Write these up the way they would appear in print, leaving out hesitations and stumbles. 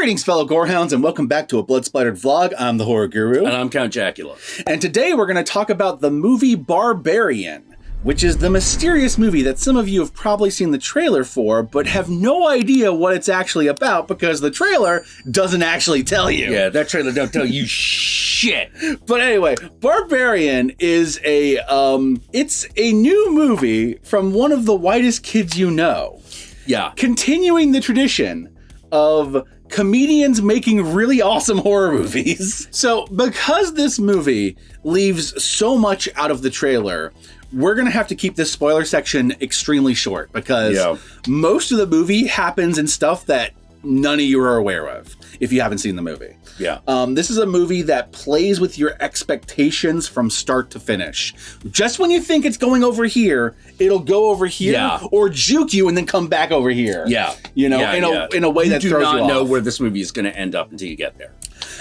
Greetings, fellow gorehounds, and welcome back to a Blood Splattered vlog. I'm the Horror Guru. And I'm Count Jackula. And today we're going to talk about the movie Barbarian, which is the mysterious movie that some of you have probably seen the trailer for, but have no idea what it's actually about because the trailer doesn't actually tell you. Yeah, that trailer don't tell you shit. But anyway, Barbarian is it's a new movie from one of the whitest kids you know. Yeah. Continuing the tradition of comedians making really awesome horror movies. So because this movie leaves so much out of the trailer, we're going to have to keep this spoiler section extremely short because most of the movie happens in stuff that none of you are aware of if you haven't seen the movie. Yeah. This is a movie that plays with your expectations from start to finish. Just when you think it's going over here, it'll go over here or juke you and then come back over here. Yeah. You know, in a way that throws you off. You do not know where this movie is going to end up until you get there.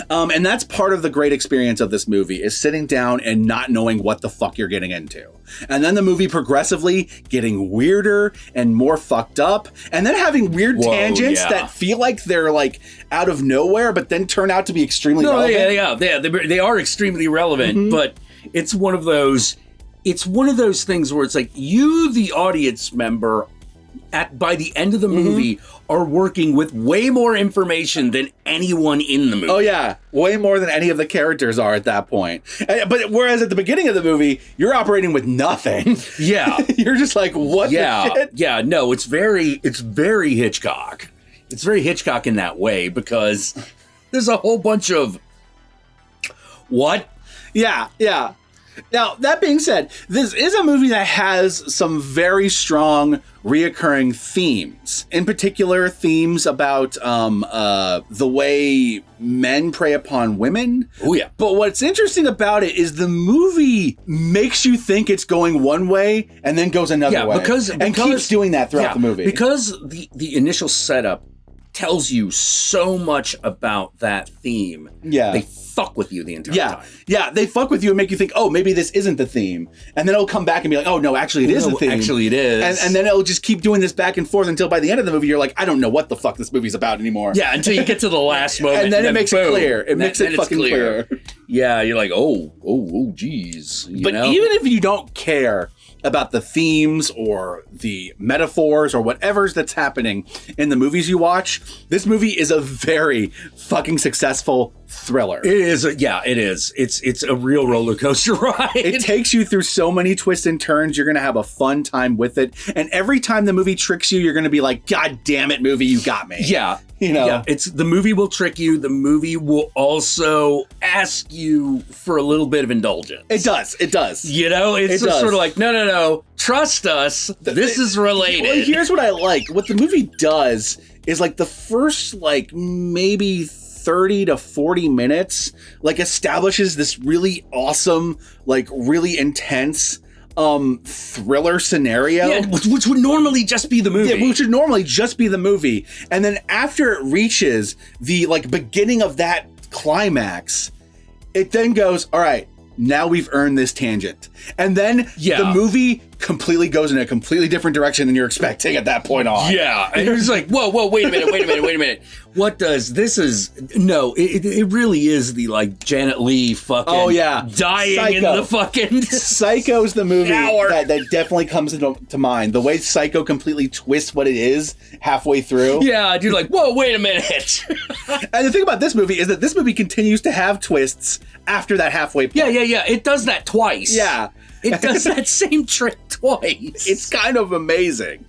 And that's part of the great experience of this movie is sitting down and not knowing what the fuck you're getting into. And then the movie progressively getting weirder and more fucked up. And then having weird tangents that feel like they're like out of nowhere, but then turn out to be extremely relevant. They are extremely relevant, but it's one of those things where it's like you, the audience member, by the end of the movie, are working with way more information than anyone in the movie. Oh yeah, way more than any of the characters are at that point. But whereas at the beginning of the movie, you're operating with nothing. Yeah. You're just like, what the shit? Yeah, no, it's very Hitchcock. It's very Hitchcock in that way because there's a whole bunch of what? Yeah. Now, that being said, this is a movie that has some very strong reoccurring themes. In particular, themes about the way men prey upon women. Oh, yeah. But what's interesting about it is the movie makes you think it's going one way and then goes another way. Because keeps doing that throughout the movie. Because the initial setup tells you so much about that theme. Yeah. They fuck with you the entire time. Yeah, they fuck with you and make you think, oh, maybe this isn't the theme. And then it'll come back and be like, oh, no, actually it is the theme. Actually it is. And then it'll just keep doing this back and forth until by the end of the movie, you're like, I don't know what the fuck this movie's about anymore. Yeah, until you get to the last moment. And then it makes it clear. It makes it fucking clear. Yeah, you're like, oh, geez. But even if you don't care about the themes or the metaphors or whatever's that's happening in the movies you watch, this movie is a very fucking successful thriller. It is. It is. It's a real roller coaster ride. It takes you through so many twists and turns. You're going to have a fun time with it. And every time the movie tricks you, you're going to be like, God damn it, movie, you got me. Yeah. You know, the movie will trick you. The movie will also ask you for a little bit of indulgence. It does. You know, it's sort of like, no, trust us. This is related. Well, here's what I like. What the movie does is like the first like maybe 30 to 40 minutes like establishes this really awesome, like really intense thriller scenario. Yeah, which would normally just be the movie. Yeah, which would normally just be the movie. And then after it reaches the like beginning of that climax, it then goes, all right, now we've earned this tangent. And then the movie completely goes in a completely different direction than you're expecting at that point on. Yeah. And you're just like, whoa, wait a minute. What does this is? No, it really is the like Janet Leigh fucking dying Psycho. in the fucking Psycho's the movie that definitely comes to mind. The way Psycho completely twists what it is halfway through. Yeah, dude, like, whoa, wait a minute. And the thing about this movie is that this movie continues to have twists after that halfway point. Yeah. It does that twice. Yeah. It does that same trick twice. It's kind of amazing.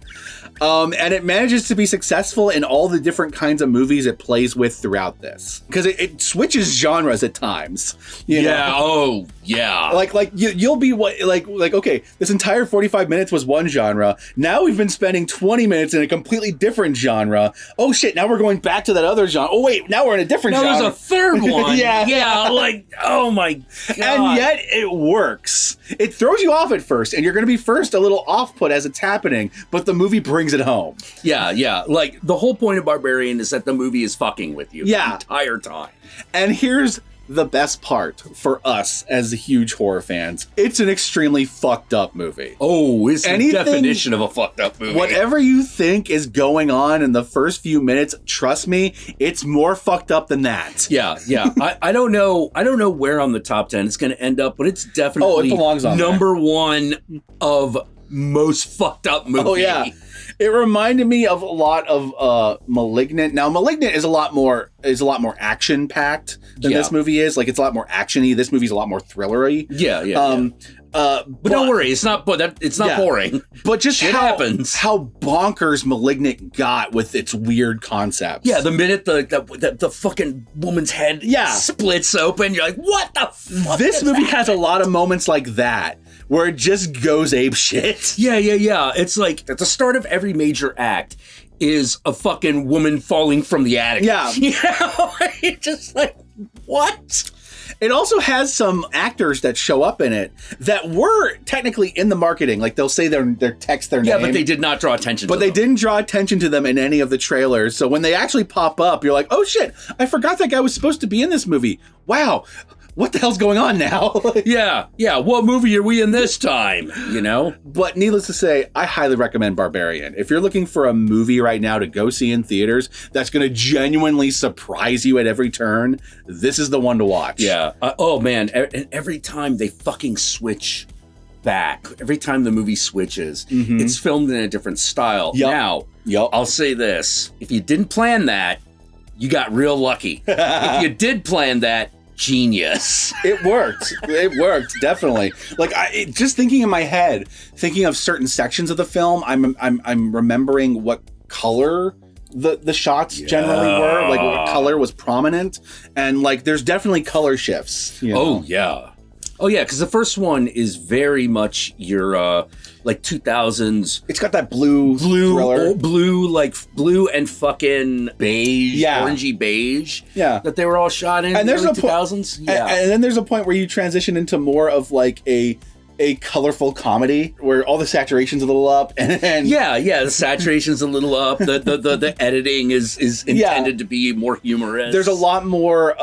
And it manages to be successful in all the different kinds of movies it plays with throughout this. Because it switches genres at times. You know? Like you'll be okay, this entire 45 minutes was one genre. Now we've been spending 20 minutes in a completely different genre. Oh shit, now we're going back to that other genre. Oh wait, now we're in a different genre. There's a third one. Yeah, like, oh my God. And yet it works. It throws you off at first, and you're going to be first a little off-put as it's happening, but the movie brings it home. Yeah. Like, the whole point of Barbarian is that the movie is fucking with you the entire time. And here's the best part for us as huge horror fans, it's an extremely fucked up movie. Oh, it's the definition of a fucked up movie. Whatever you think is going on in the first few minutes, trust me, it's more fucked up than that. Yeah. I don't know where on the top 10 it's going to end up, but it's definitely it belongs on number one of most fucked up movie. Oh, yeah. It reminded me of a lot of Malignant. Now, Malignant is a lot more action packed than this movie is. Like, it's a lot more actiony. This movie's a lot more thrillery. Yeah. But don't worry, it's not boring. But just Shit happens. How bonkers Malignant got with its weird concepts. Yeah, the minute the fucking woman's head splits open, you're like, what the fuck? This movie has a lot of moments like that, where it just goes ape shit. Yeah. It's like at the start of every major act is a fucking woman falling from the attic. Yeah. You know? You're just like, what? It also has some actors that show up in it that were technically in the marketing. Like, they'll say their text their name. Yeah, but they did not draw attention to them. But they didn't draw attention to them in any of the trailers. So when they actually pop up, you're like, oh shit, I forgot that guy was supposed to be in this movie. Wow. What the hell's going on now? Yeah. What movie are we in this time? You know? But needless to say, I highly recommend Barbarian. If you're looking for a movie right now to go see in theaters that's going to genuinely surprise you at every turn, this is the one to watch. Yeah. Oh, man. And every time they fucking switch back, every time the movie switches, it's filmed in a different style. Yep. Now, I'll say this. If you didn't plan that, you got real lucky. If you did plan that, genius. It worked, definitely. Like, just thinking in my head, thinking of certain sections of the film, I'm remembering what color the shots generally were, like what color was prominent, and like there's definitely color shifts. You know? Oh yeah, because the first one is very much your like 2000s. It's got that blue thriller. blue and fucking beige, orangey beige. Yeah, that they were all shot in. And there's no 2000s. And then there's a point where you transition into more of like a colorful comedy where all the saturation's a little up, and the saturation's a little up. The editing is intended to be more humorous. There's a lot more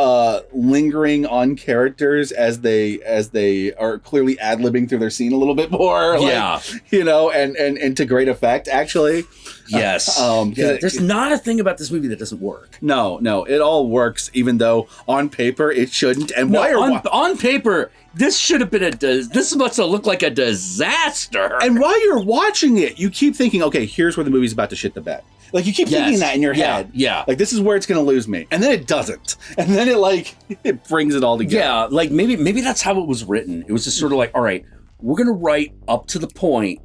lingering on characters as they are clearly ad-libbing through their scene a little bit more. And to great effect, actually. Yes. There's not a thing about this movie that doesn't work. No, it all works, even though on paper it shouldn't. And on paper, this should have been this must have looked like a disaster. And while you're watching it, you keep thinking, okay, here's where the movie's about to shit the bed. Like, you keep thinking that in your head. Yeah. Like, this is where it's going to lose me. And then it doesn't. And then it brings it all together. Yeah, like maybe that's how it was written. It was just sort of like, all right, we're going to write up to the point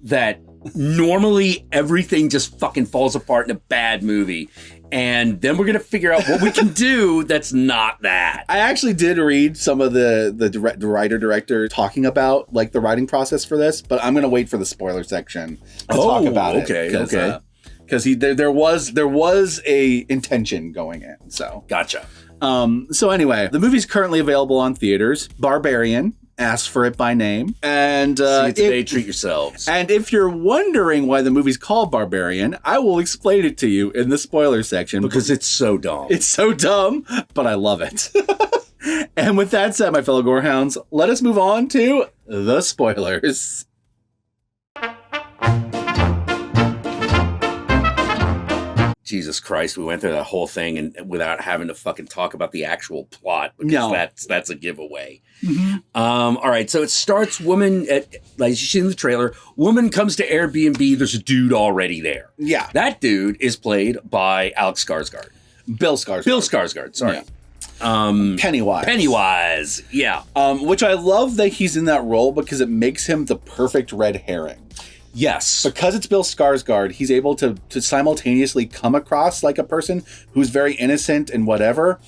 that normally everything just fucking falls apart in a bad movie. And then we're going to figure out what we can do that's not that. I actually did read some of the writer-director talking about, like, the writing process for this, but I'm going to wait for the spoiler section to talk about it. Okay. Because there was a intention going in. So gotcha. So anyway, the movie's currently available on theaters. Barbarian. Ask for it by name. And see it today, treat yourselves. And if you're wondering why the movie's called Barbarian, I will explain it to you in the spoiler section. Because it's so dumb. It's so dumb, but I love it. And with that said, my fellow Gorehounds, let us move on to the spoilers. Jesus Christ, we went through that whole thing and without having to fucking talk about the actual plot, because that's a giveaway. Mm-hmm. All right, so it starts, like you see in the trailer, woman comes to Airbnb, there's a dude already there. Yeah. That dude is played by Alex Skarsgård. Bill Skarsgård, sorry. Yeah. Pennywise, yeah. Which I love that he's in that role because it makes him the perfect red herring. Yes. Because it's Bill Skarsgård, he's able to simultaneously come across like a person who's very innocent and whatever.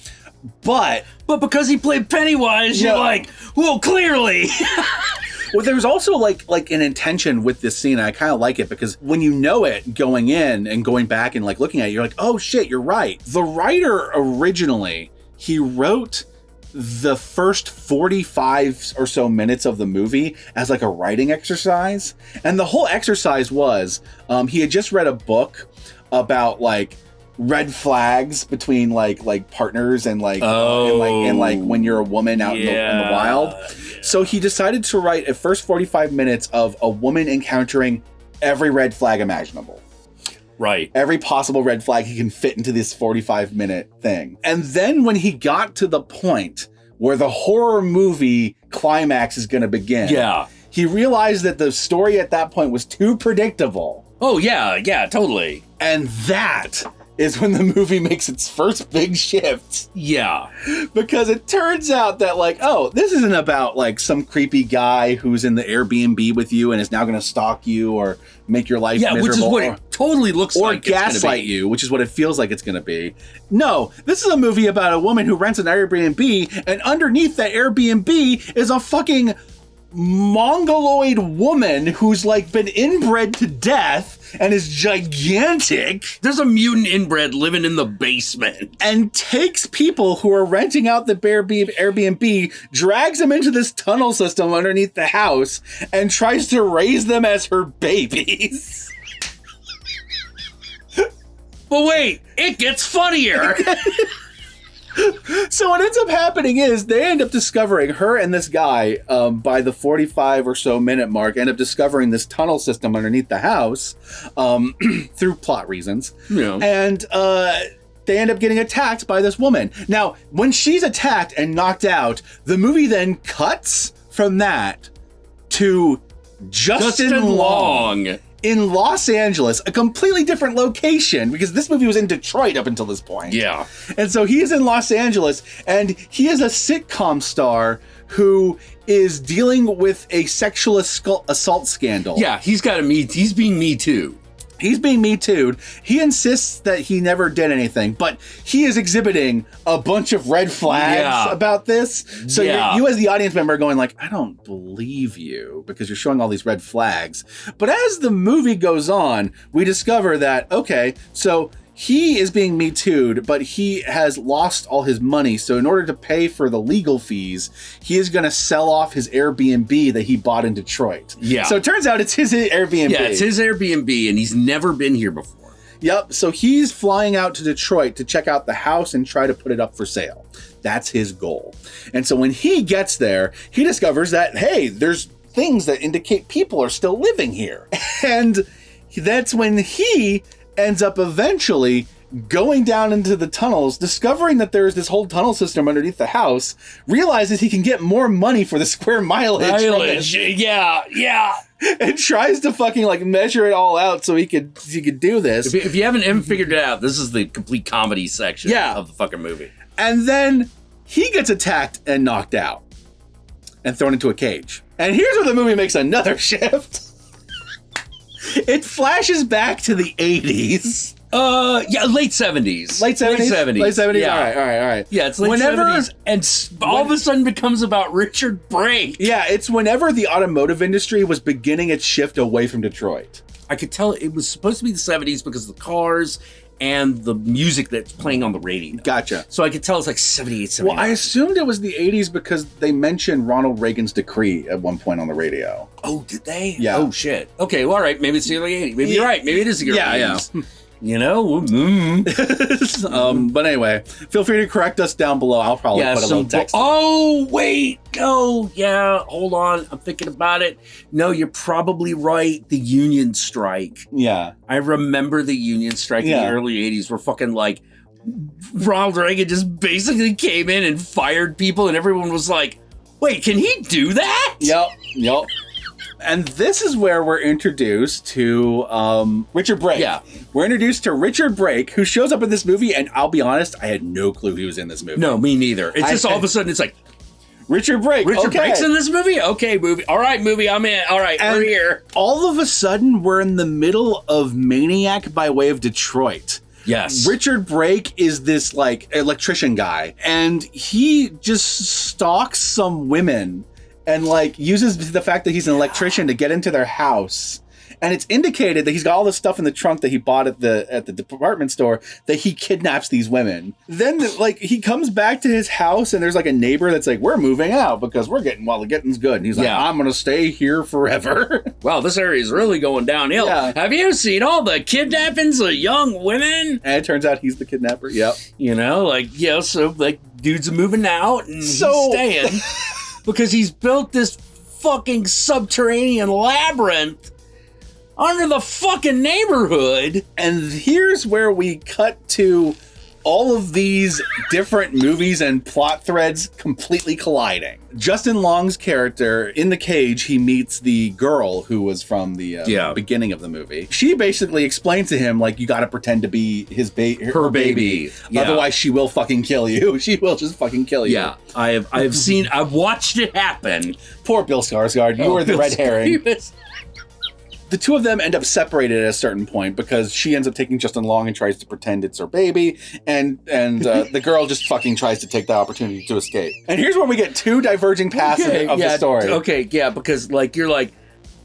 But because he played Pennywise, you're like, well, clearly. Well, there's also like an intention with this scene. And I kind of like it because when you know it going in and going back and like looking at it, you're like, oh shit, you're right. The writer originally, he wrote the first 45 or so minutes of the movie as like a writing exercise. And the whole exercise was, he had just read a book about like red flags between like partners and like when you're a woman out in the wild. Yeah. So he decided to write a first 45 minutes of a woman encountering every red flag imaginable. Right. Every possible red flag he can fit into this 45-minute thing. And then when he got to the point where the horror movie climax is going to begin, he realized that the story at that point was too predictable. Oh, yeah, totally. And that is when the movie makes its first big shift. Yeah. Because it turns out that, like, oh, this isn't about, like, some creepy guy who's in the Airbnb with you and is now going to stalk you or make your life miserable. Which is what it totally looks like it's gaslight you, which is what it feels like it's going to be. No, this is a movie about a woman who rents an Airbnb, and underneath that Airbnb is a fucking mongoloid woman who's like been inbred to death and is gigantic. There's a mutant inbred living in the basement. And takes people who are renting out the Airbnb, drags them into this tunnel system underneath the house, and tries to raise them as her babies. But wait, it gets funnier. So what ends up happening is they end up discovering, her and this guy, by the 45 or so minute mark, end up discovering this tunnel system underneath the house through plot reasons. Yeah. And they end up getting attacked by this woman. Now, when she's attacked and knocked out, the movie then cuts from that to Justin Long in Los Angeles, a completely different location, because this movie was in Detroit up until this point. Yeah. And so he is in Los Angeles, and he is a sitcom star who is dealing with a sexual assault scandal. Yeah, he's being Me Too. He's being Me Too'd. He insists that he never did anything, but he is exhibiting a bunch of red flags about this. So you as the audience member are going like, I don't believe you because you're showing all these red flags. But as the movie goes on, we discover that, okay, so he is being Me Too'd, but he has lost all his money. So in order to pay for the legal fees, he is going to sell off his Airbnb that he bought in Detroit. Yeah. So it turns out it's his Airbnb. Yeah, it's his Airbnb, and he's never been here before. Yep. So he's flying out to Detroit to check out the house and try to put it up for sale. That's his goal. And so when he gets there, he discovers that, hey, there's things that indicate people are still living here. And that's when he ends up eventually going down into the tunnels, discovering that there's this whole tunnel system underneath the house, realizes he can get more money for the square mileage. Yeah. And tries to fucking like measure it all out so he could do this. If you haven't figured it out, this is the complete comedy section of the fucking movie. And then he gets attacked and knocked out and thrown into a cage. And here's where the movie makes another shift. It flashes back to the 80s. Late 70s. Late 70s? Yeah. All right. Yeah, it's late 70s, and all of a sudden becomes about Richard Brake. Yeah, it's whenever the automotive industry was beginning its shift away from Detroit. I could tell it was supposed to be the 70s because of the cars and the music that's playing on the radio. Gotcha. So I could tell it's like 78, 79. Well, I assumed it was the 80s because they mentioned Ronald Reagan's decree at one point on the radio. Oh, did they? Yeah. Oh, shit. Okay, well, all right. Maybe it's the early 80s. Maybe you're right. Maybe it is the early 80s. Yeah. You know? But anyway, feel free to correct us down below. I'll probably put a little text. Oh, wait. Oh, yeah. Hold on. I'm thinking about it. No, you're probably right. The union strike. Yeah. I remember the union strike in the early 80s where fucking like Ronald Reagan just basically came in and fired people and everyone was like, wait, can he do that? Yep. And this is where we're introduced to Richard Brake. Yeah. We're introduced to Richard Brake, who shows up in this movie, and I'll be honest, I had no clue he was in this movie. No, me neither. It's just all of a sudden, it's like, Richard Brake. Richard Brake's in this movie? Okay, movie. All right, movie, I'm in. All right, we're here. All of a sudden, we're in the middle of Maniac by way of Detroit. Yes. Richard Brake is this, like, electrician guy, and he just stalks some women and like uses the fact that he's an electrician to get into their house And it's indicated that he's got all this stuff in the trunk that he bought at the department store that he kidnaps these women. Then like he comes back to his house and there's like a neighbor that's like, we're moving out because we're getting, well, the getting's good. And he's like, I'm going to stay here forever. Well, this area is really going downhill. Yeah. Have you seen all the kidnappings of young women? And it turns out he's the kidnapper. Yep. You know, like, yeah, so like dude's moving out and he's staying because he's built this fucking subterranean labyrinth under the fucking neighborhood. And here's where we cut to all of these different movies and plot threads completely colliding. Justin Long's character, in the cage, he meets the girl who was from the beginning of the movie. She basically explains to him, like, you gotta pretend to be her baby. Yeah. Otherwise she will fucking kill you. She will just fucking kill you. Yeah, I've watched it happen. Poor Bill Skarsgård, you were the red herring. The two of them end up separated at a certain point because she ends up taking Justin Long and tries to pretend it's her baby, and the girl just fucking tries to take the opportunity to escape. And here's where we get two diverging paths of the story. Okay, yeah, because like you're like,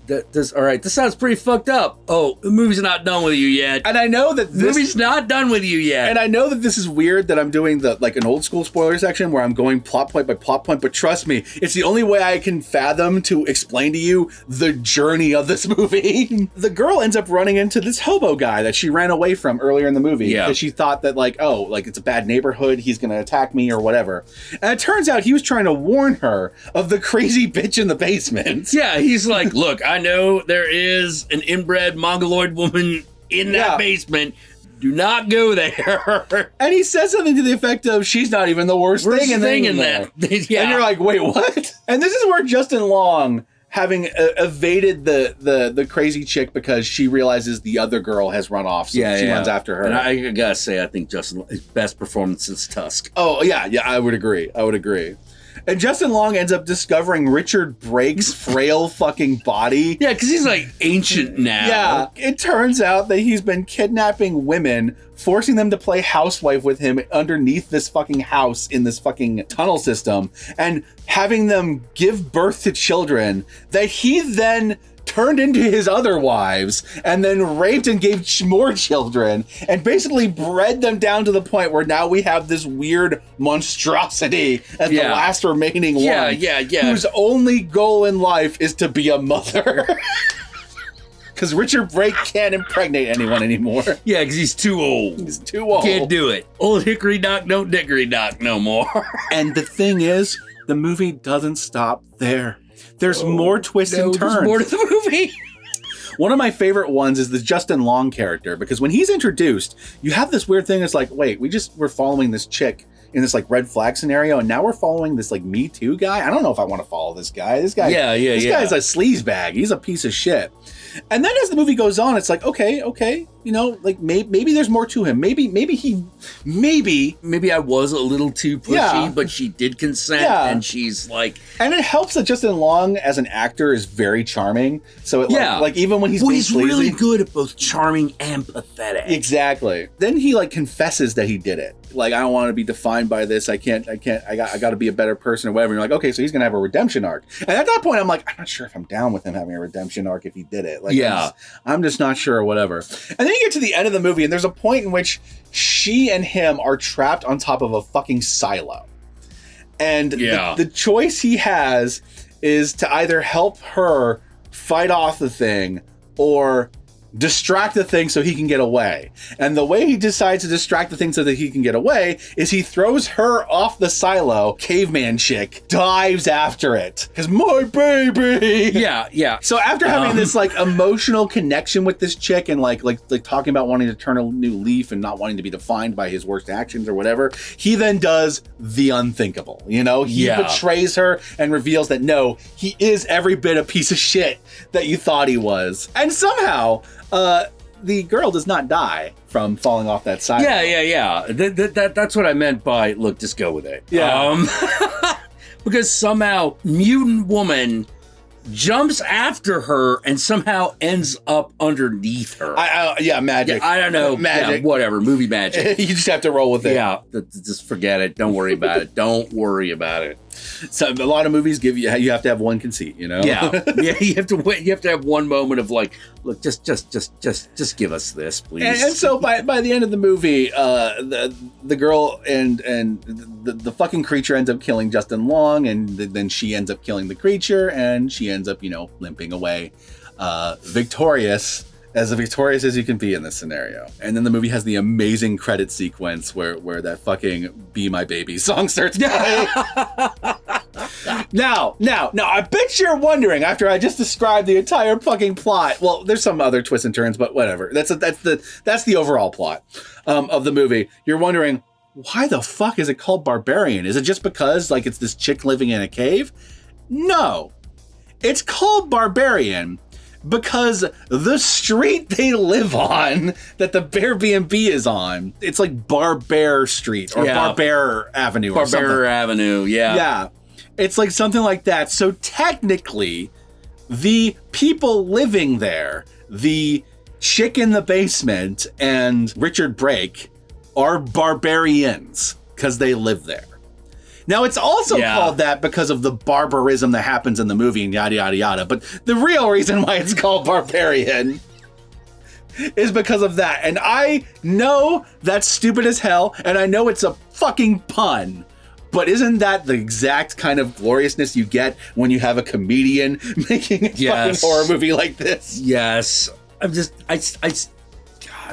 this sounds pretty fucked up. Oh, the movie's not done with you yet. And I know that the movie's not done with you yet. And I know that this is weird that I'm doing an old school spoiler section where I'm going plot point by plot point, but trust me, it's the only way I can fathom to explain to you the journey of this movie. The girl ends up running into this hobo guy that she ran away from earlier in the movie because she thought that it's a bad neighborhood, he's gonna attack me or whatever. And it turns out he was trying to warn her of the crazy bitch in the basement. Yeah, he's like, look, I know there is an inbred mongoloid woman in that basement. Do not go there. And he says something to the effect of, she's not even the worst thing in there. Yeah. And you're like, wait, what? And this is where Justin Long, having evaded the crazy chick because she realizes the other girl has run off, so she runs after her. And I gotta say, I think Justin's best performance since Tusk. Oh, yeah, I would agree. And Justin Long ends up discovering Richard Brake's frail fucking body. Yeah, because he's like ancient now. Yeah, it turns out that he's been kidnapping women, forcing them to play housewife with him underneath this fucking house in this fucking tunnel system, and having them give birth to children that he then turned into his other wives, and then raped and gave more children, and basically bred them down to the point where now we have this weird monstrosity as the last remaining one. Whose only goal in life is to be a mother. Because Richard Brake can't impregnate anyone anymore. Yeah, because he's too old. He's too old. Can't do it. Old hickory dock, don't dickory dock no more. And the thing is, the movie doesn't stop there. There's more twists and turns. There's more to the movie. One of my favorite ones is the Justin Long character, because when he's introduced, you have this weird thing that's like, wait, we're following this chick in this like red flag scenario, and now we're following this like Me Too guy. I don't know if I want to follow this guy. This guy guy's a sleazebag. He's a piece of shit. And then as the movie goes on, it's like, okay, you know, like maybe there's more to him. Maybe I was a little too pushy, but she did consent, and she's like, and it helps that Justin Long as an actor is very charming. So it like even when he's sleazy, really good at both charming and pathetic. Exactly. Then he like confesses that he did it. Like, I don't want to be defined by this. I got to be a better person or whatever. And you're like, okay, so he's going to have a redemption arc. And at that point, I'm like, I'm not sure if I'm down with him having a redemption arc if he did it. Like, I'm just not sure or whatever. And then you get to the end of the movie, and there's a point in which she and him are trapped on top of a fucking silo. And the choice he has is to either help her fight off the thing or distract the thing so he can get away. And the way he decides to distract the thing so that he can get away is he throws her off the silo. Caveman chick dives after it. Because my baby! Yeah. So after having this like emotional connection with this chick and like talking about wanting to turn a new leaf and not wanting to be defined by his worst actions or whatever, he then does the unthinkable. You know, he betrays her and reveals that no, he is every bit a piece of shit that you thought he was. And somehow the girl does not die from falling off that side. Yeah. That's what I meant by, look, just go with it. Yeah. Because somehow mutant woman jumps after her and somehow ends up underneath her. Magic. Yeah, I don't know. Magic. Yeah, whatever. Movie magic. You just have to roll with it. Yeah. Just forget it. Don't worry about it. Don't worry about it. So a lot of movies give you have to have one conceit, you know? Yeah. You have to wait. You have to have one moment of like, look, just give us this, please. And so by the end of the movie, the girl and the fucking creature ends up killing Justin Long, and then she ends up killing the creature, and she ends up, limping away, victorious as you can be in this scenario. And then the movie has the amazing credit sequence where that fucking "Be My Baby" song starts playing. Now, I bet you're wondering, after I just described the entire fucking plot. Well, there's some other twists and turns, but whatever. That's the overall plot of the movie. You're wondering, why the fuck is it called Barbarian? Is it just because it's this chick living in a cave? No, it's called Barbarian because the street they live on, that the AirBNB is on, it's like Barber Street or Barber Avenue or something. Barber Avenue, yeah. Yeah. It's like something like that. So technically, the people living there, the chick in the basement and Richard Brake, are barbarians because they live there. Now, it's also called that because of the barbarism that happens in the movie and yada, yada, yada. But the real reason why it's called Barbarian is because of that. And I know that's stupid as hell, and I know it's a fucking pun. But isn't that the exact kind of gloriousness you get when you have a comedian making a fucking horror movie like this? Yes. I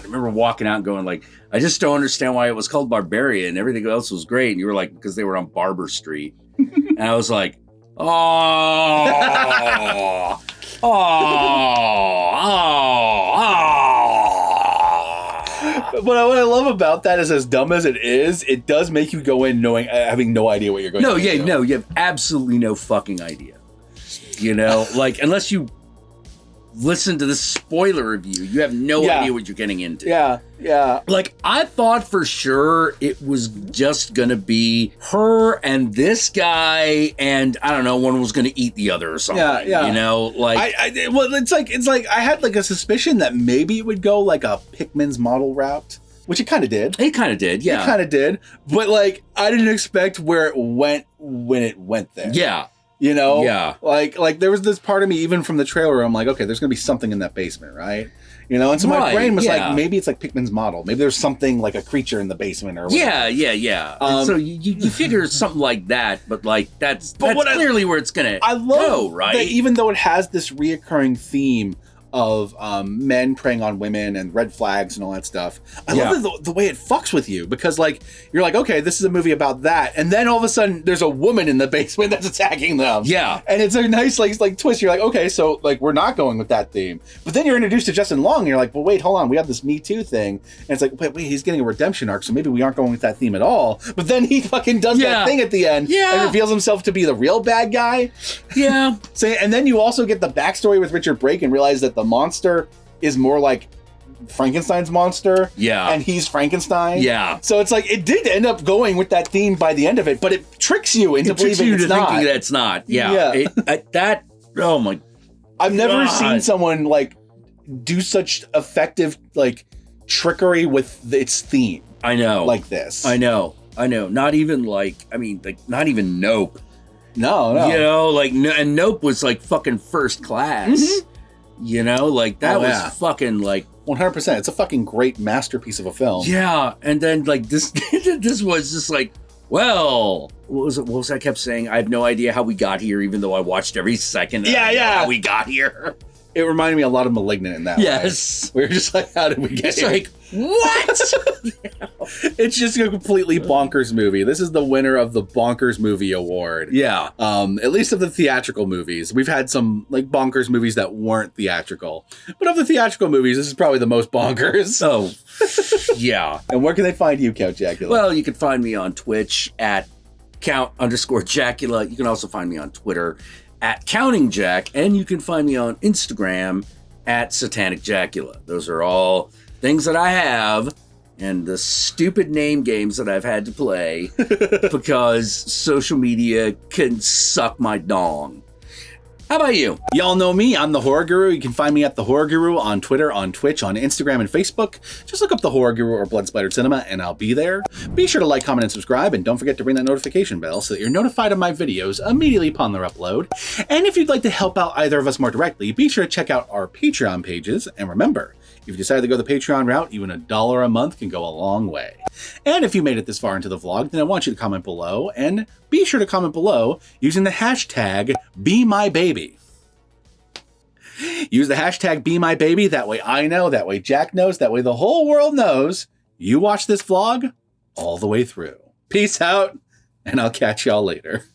remember walking out and going like, I just don't understand why it was called Barbarian. Everything else was great. And you were like, because they were on Barber Street. And I was like, oh. But what I love about that is, as dumb as it is, it does make you go in having no idea what you're going to do. No, you have absolutely no fucking idea. Unless you listen to the spoiler review, you have no idea what you're getting into. Yeah. I thought for sure it was just gonna be her and this guy, and I don't know, one was gonna eat the other or something. Yeah. It's like I had a suspicion that maybe it would go like a Pickman's model route, which it kind of did. It kind of did, yeah. It kind of did, but I didn't expect where it went when it went there. Yeah. Yeah. Like there was this part of me, even from the trailer, where I'm like, okay, there's going to be something in that basement, right? And so my brain was like, maybe it's like Pickman's model. Maybe there's something like a creature in the basement or whatever. Yeah. So you figure something like that, but that's clearly where it's going to go, right? That even though it has this reoccurring theme of men preying on women and red flags and all that stuff. I love the way it fucks with you, because you're like, okay, this is a movie about that, and then all of a sudden there's a woman in the basement that's attacking them. Yeah, and it's a nice like twist. You're like, okay, so we're not going with that theme, but then you're introduced to Justin Long, and you're like, well, wait, hold on, we have this Me Too thing, and it's like, wait, he's getting a redemption arc, so maybe we aren't going with that theme at all. But then he fucking does that thing at the end, and reveals himself to be the real bad guy. Yeah. So, and then you also get the backstory with Richard Brake and realize that the monster is more like Frankenstein's monster. Yeah. And he's Frankenstein. Yeah. So it's like, it did end up going with that theme by the end of it, but it tricks you into believing it's not. Thinking that it's not. Yeah. Oh my. I've never seen someone do such effective trickery with its theme. I know. Like this. I know. Not even not even Nope. No. And Nope was fucking first class. Mm-hmm. That was fucking 100%. It's a fucking great masterpiece of a film. Yeah, and then this this was just well, what was I kept saying? I have no idea how we got here, even though I watched every second. How we got here. It reminded me a lot of Malignant in that way. Yes. We were just like, how did we get here? What? It's just a completely bonkers movie. This is the winner of the Bonkers Movie Award. Yeah. At least of the theatrical movies. We've had some bonkers movies that weren't theatrical. But of the theatrical movies, this is probably the most bonkers. Oh, yeah. And where can they find you, Count Jackula? Well, you can find me on Twitch at Count_Jackula. You can also find me on Twitter at Counting Jack, and you can find me on Instagram at Satanic Jackula. Those are all things that I have, and the stupid name games that I've had to play because social media can suck my dong. How about you? Y'all know me. I'm the Horror Guru. You can find me at the Horror Guru on Twitter, on Twitch, on Instagram, and Facebook. Just look up the Horror Guru or Blood Splattered Cinema, and I'll be there. Be sure to like, comment, and subscribe, and don't forget to ring that notification bell so that you're notified of my videos immediately upon their upload. And if you'd like to help out either of us more directly, be sure to check out our Patreon pages. And remember, if you decide to go the Patreon route, even $1 a month can go a long way. And if you made it this far into the vlog, then I want you to comment below, and be sure to comment below using the hashtag #BeMyBaby. Use the hashtag #BeMyBaby, that way I know, that way Jack knows, that way the whole world knows you watch this vlog all the way through. Peace out, and I'll catch y'all later.